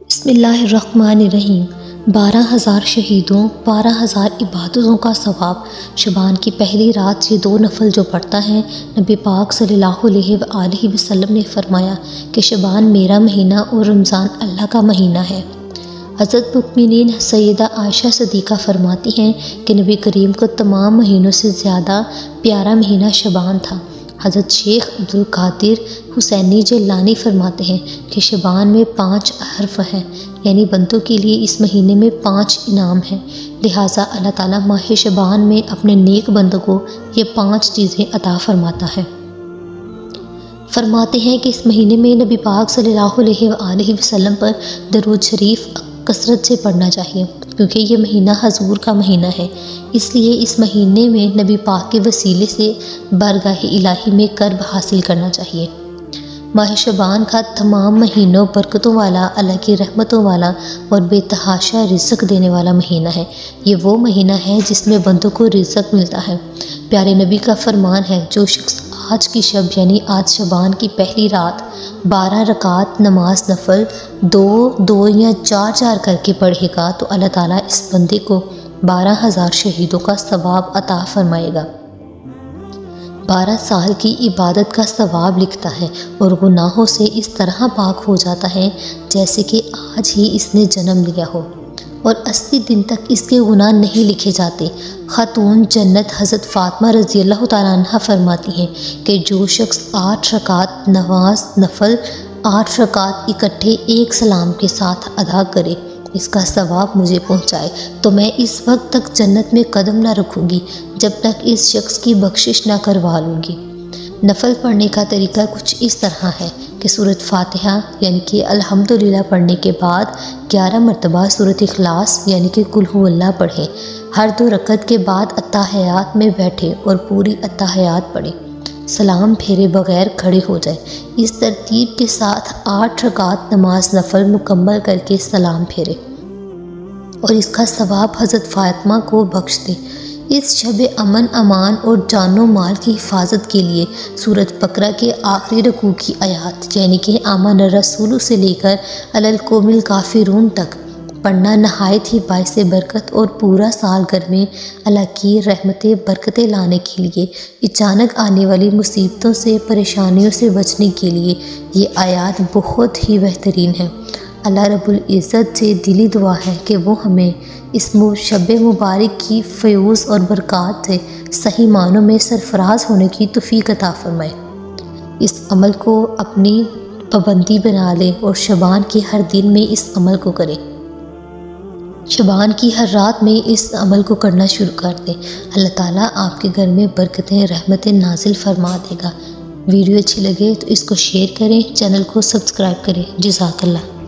बिस्मिल्लाहिर्रहमानिर्रहीम। 12,000 शहीदों 12,000 इबादतों का सवाब। शबान की पहली रात से 2 नफल जो पढ़ता है, नबी पाक सल्लल्लाहु अलैहि वसल्लम ने फरमाया कि शबान मेरा महीना और रमज़ान अल्लाह का महीना है। हज़रत मुमिनीन सैयदा आयशा सदीक़ा फरमाती हैं कि नबी करीम को तमाम महीनों से ज़्यादा प्यारा महीना शबान था। हज़रत शेख अब्दुल कादिर हुसैनी जिलानी फरमाते हैं कि शबान में 5 हर्फ हैं, यानी बंदों के लिए इस महीने में 5 इनाम हैं। लिहाजा अल्लाह ताला माह शबान में अपने नेक बंदों को ये 5 चीज़ें अता फरमाता है। फरमाते हैं कि इस महीने में नबी पाक सल्लल्लाहु अलैहि वसल्लम पर दरूद शरीफ कसरत से पढ़ना चाहिए, क्योंकि ये महीना हजूर का महीना है। इसलिए इस महीने में नबी पाक के वसीले से बारगाह इलाही में कर्ब हासिल करना चाहिए। माह शबान का तमाम महीनों बरकतों वाला, अल्लाह की रहमतों वाला और बेतहाशा रिज़्क़ देने वाला महीना है। ये वो महीना है जिसमें बंदों को रिज़्क़ मिलता है। प्यारे नबी का फरमान है, जो शख्स आज की शब यानी आज शबान की पहली रात 12 रकात नमाज नफल 2-2 या 4-4 करके पढ़ेगा तो अल्लाह ताला इस बंदे को 12,000 शहीदों का सवाब अता फरमाएगा। 12 साल की इबादत का सवाब लिखता है और गुनाहों से इस तरह पाक हो जाता है जैसे कि आज ही इसने जन्म लिया हो, और 80 दिन तक इसके गुनाह नहीं लिखे जाते। खातून जन्नत हज़रत फ़ातिमा रज़ी अल्लाह तआला अन्हा फरमाती हैं कि जो शख्स 8 रकात नमाज नफल 8 रकात इकट्ठे एक सलाम के साथ अदा करे, इसका सवाब मुझे पहुँचाए तो मैं इस वक्त तक जन्नत में कदम ना रखूँगी जब तक इस शख्स की बख्शिश ना करवा लूँगी। नफल पढ़ने का तरीका कुछ इस तरह है कि सूरत फातिहा यानी कि अल्हम्दुलिल्लाह पढ़ने के बाद 11 मरतबा सूरत इखलास यानी कि कुल हु अल्लाह पढ़ें। हर 2 रकत के बाद अत्ताहियात में बैठे और पूरी अत्ताहियात पढ़ें। सलाम फेरे बगैर खड़े हो जाए। इस तरतीब के साथ 8 रकात नमाज नफल मुकम्मल करके सलाम फेरे और इसका सवाब हज़रत फ़ातिमा को बख्श दे। इस शब अमन अमान और जानो माल की हिफाजत के लिए सूरत बकरा के आखिरी रकू की आयात यानी कि आमन रसूल से लेकर अलल कोमिल काफिरून तक पढ़ना नहायत ही बाइस बरकत और पूरा साल घर में अल्लाह की रहमतें बरकतें लाने के लिए, अचानक आने वाली मुसीबतों से परेशानियों से बचने के लिए ये आयात बहुत ही बेहतरीन है। अल्लाह रब्बुल इज़्ज़त से दिली दुआ है कि वो हमें इस शब मुबारक की फ़यूज़ और बरक़ात से सही मानों में सरफराज होने की तौफ़ीक़ अता फ़रमाए। इस अमल को अपनी पाबंदी बना लें और शबान के हर दिन में इस अमल को करें। शबान की हर रात में इस अमल को करना शुरू कर दें। अल्लाह ताला आपके घर में बरकतें रहमतें नाजिल फरमा देगा। वीडियो अच्छी लगे तो इसको शेयर करें, चैनल को सब्सक्राइब करें। जज़ाकल्लाह।